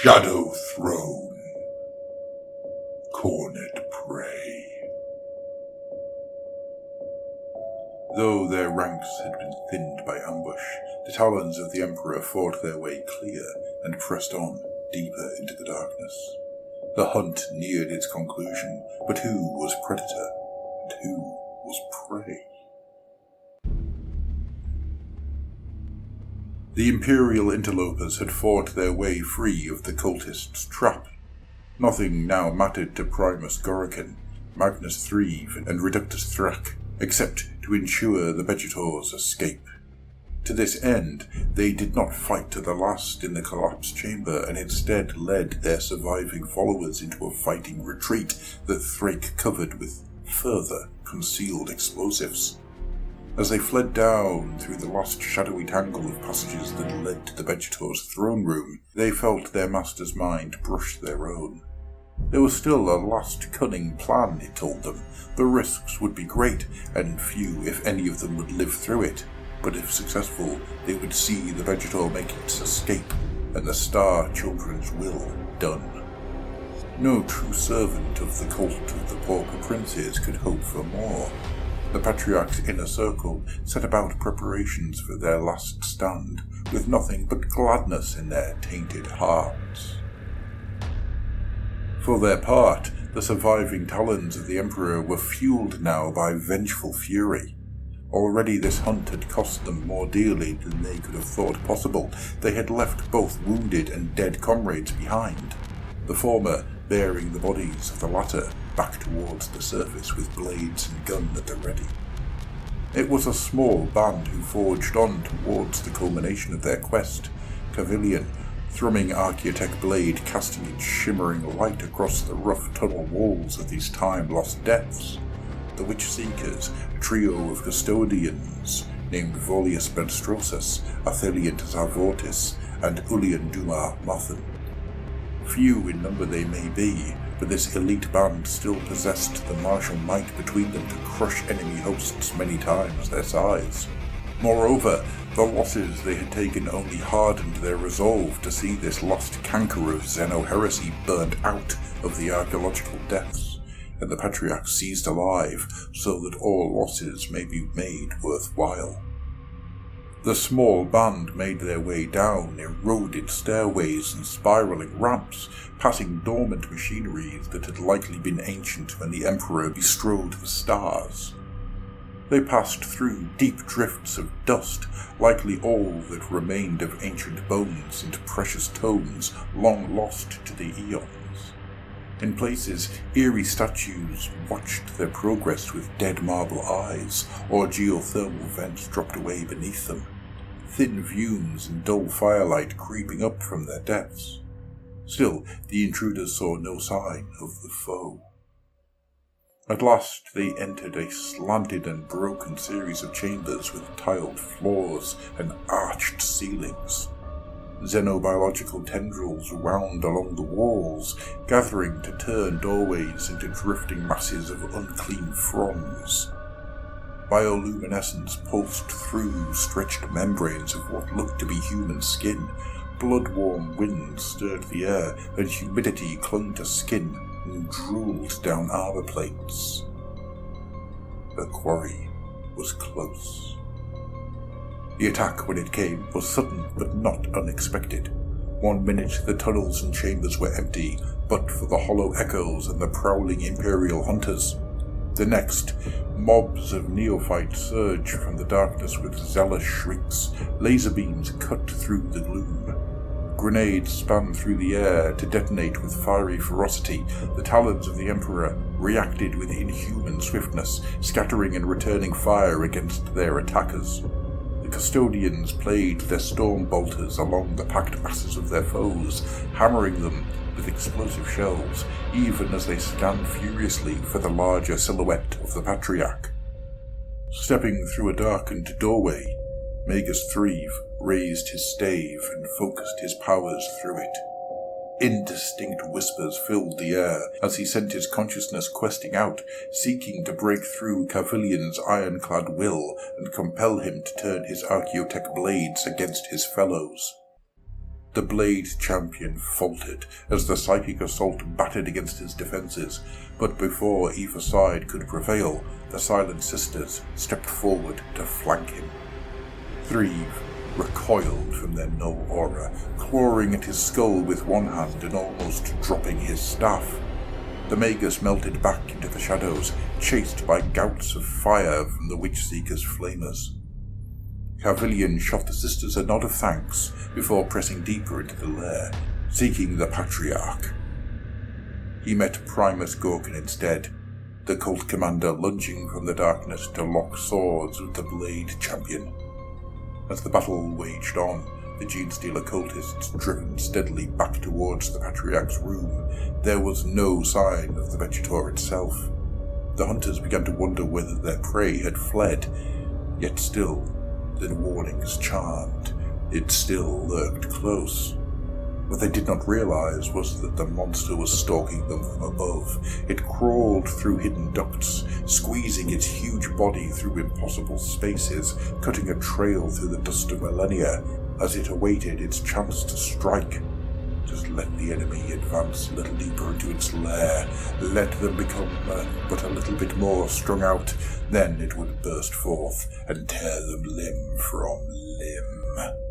Shadow Throne. Cornered prey. Though their ranks had been thinned by ambush, the talons of the Emperor fought their way clear and pressed on, deeper into the darkness. The hunt neared its conclusion, but who was predator and who was prey? The Imperial interlopers had fought their way free of the cultists' trap. Nothing now mattered to Primus Gorican, Magnus Threve, and Reductus Thrak, except to ensure the Vegetors' escape. To this end, they did not fight to the last in the collapsed chamber, and instead led their surviving followers into a fighting retreat that Thrake covered with further concealed explosives. As they fled down through the lost shadowy tangle of passages that led to the Vegetors' throne room, they felt their master's mind brush their own. There was still a last cunning plan, it told them. The risks would be great, and few, if any of them, would live through it. But if successful, they would see the Vegetor make its escape, and the Star Children's will done. No true servant of the cult of the Pauper Princes could hope for more. The Patriarch's inner circle set about preparations for their last stand, with nothing but gladness in their tainted hearts. For their part, the surviving talons of the Emperor were fueled now by vengeful fury. Already this hunt had cost them more dearly than they could have thought possible. They had left both wounded and dead comrades behind, the former bearing the bodies of the latter back towards the surface with blades and gun at the ready. It was a small band who forged on towards the culmination of their quest, Cavilian, thrumming Archaeotech blade casting its shimmering light across the rough tunnel walls of these time-lost depths. The Witch Seekers, a trio of custodians named Volius Benstrosus, Atheliant Zarvortis, and Ulian Duma Mothan. Few in number they may be, but this elite band still possessed the martial might between them to crush enemy hosts many times their size. Moreover, the losses they had taken only hardened their resolve to see this lost canker of Xeno-heresy burned out of the archaeological depths, and the Patriarch seized alive so that all losses may be made worthwhile. The small band made their way down eroded stairways and spiralling ramps, passing dormant machineries that had likely been ancient when the Emperor bestrode the stars. They passed through deep drifts of dust, likely all that remained of ancient bones and precious tomes long lost to the eons. In places, eerie statues watched their progress with dead marble eyes, or geothermal vents dropped away beneath them, thin fumes and dull firelight creeping up from their depths. Still, the intruders saw no sign of the foe. At last they entered a slanted and broken series of chambers with tiled floors and arched ceilings. Xenobiological tendrils wound along the walls, gathering to turn doorways into drifting masses of unclean fronds. Bioluminescence pulsed through stretched membranes of what looked to be human skin. Blood-warm winds stirred the air, and humidity clung to skin and drooled down armor plates. The quarry was close. The attack, when it came, was sudden but not unexpected. 1 minute the tunnels and chambers were empty, but for the hollow echoes and the prowling Imperial hunters. The next, mobs of neophytes surged from the darkness with zealous shrieks. Laser beams cut through the gloom. Grenades span through the air to detonate with fiery ferocity. The talons of the Emperor reacted with inhuman swiftness, scattering and returning fire against their attackers. The custodians played their storm bolters along the packed masses of their foes, hammering them with explosive shells, even as they scanned furiously for the larger silhouette of the Patriarch. Stepping through a darkened doorway, Magus Threve raised his stave and focused his powers through it. Indistinct whispers filled the air as he sent his consciousness questing out, seeking to break through Cavilian's ironclad will and compel him to turn his Archaeotech blades against his fellows. The Blade Champion faltered as the psychic assault battered against his defences, but before either side could prevail, the Silent Sisters stepped forward to flank him. Threve recoiled from their null aura, clawing at his skull with one hand and almost dropping his staff. The Magus melted back into the shadows, chased by gouts of fire from the Witchseeker's flamers. Carvillion shot the sisters a nod of thanks before pressing deeper into the lair, seeking the Patriarch. He met Primus Gorgon instead, the cult commander lunging from the darkness to lock swords with the Blade Champion. As the battle waged on, the Genestealer cultists driven steadily back towards the Patriarch's room, there was no sign of the Vegetor itself. The hunters began to wonder whether their prey had fled, yet still, the warnings charmed. It still lurked close. What they did not realize was that the monster was stalking them from above. It crawled through hidden ducts, squeezing its huge body through impossible spaces, cutting a trail through the dust of millennia as it awaited its chance to strike. Just let the enemy advance a little deeper into its lair, let them become but a little bit more strung out, then it would burst forth and tear them limb from limb.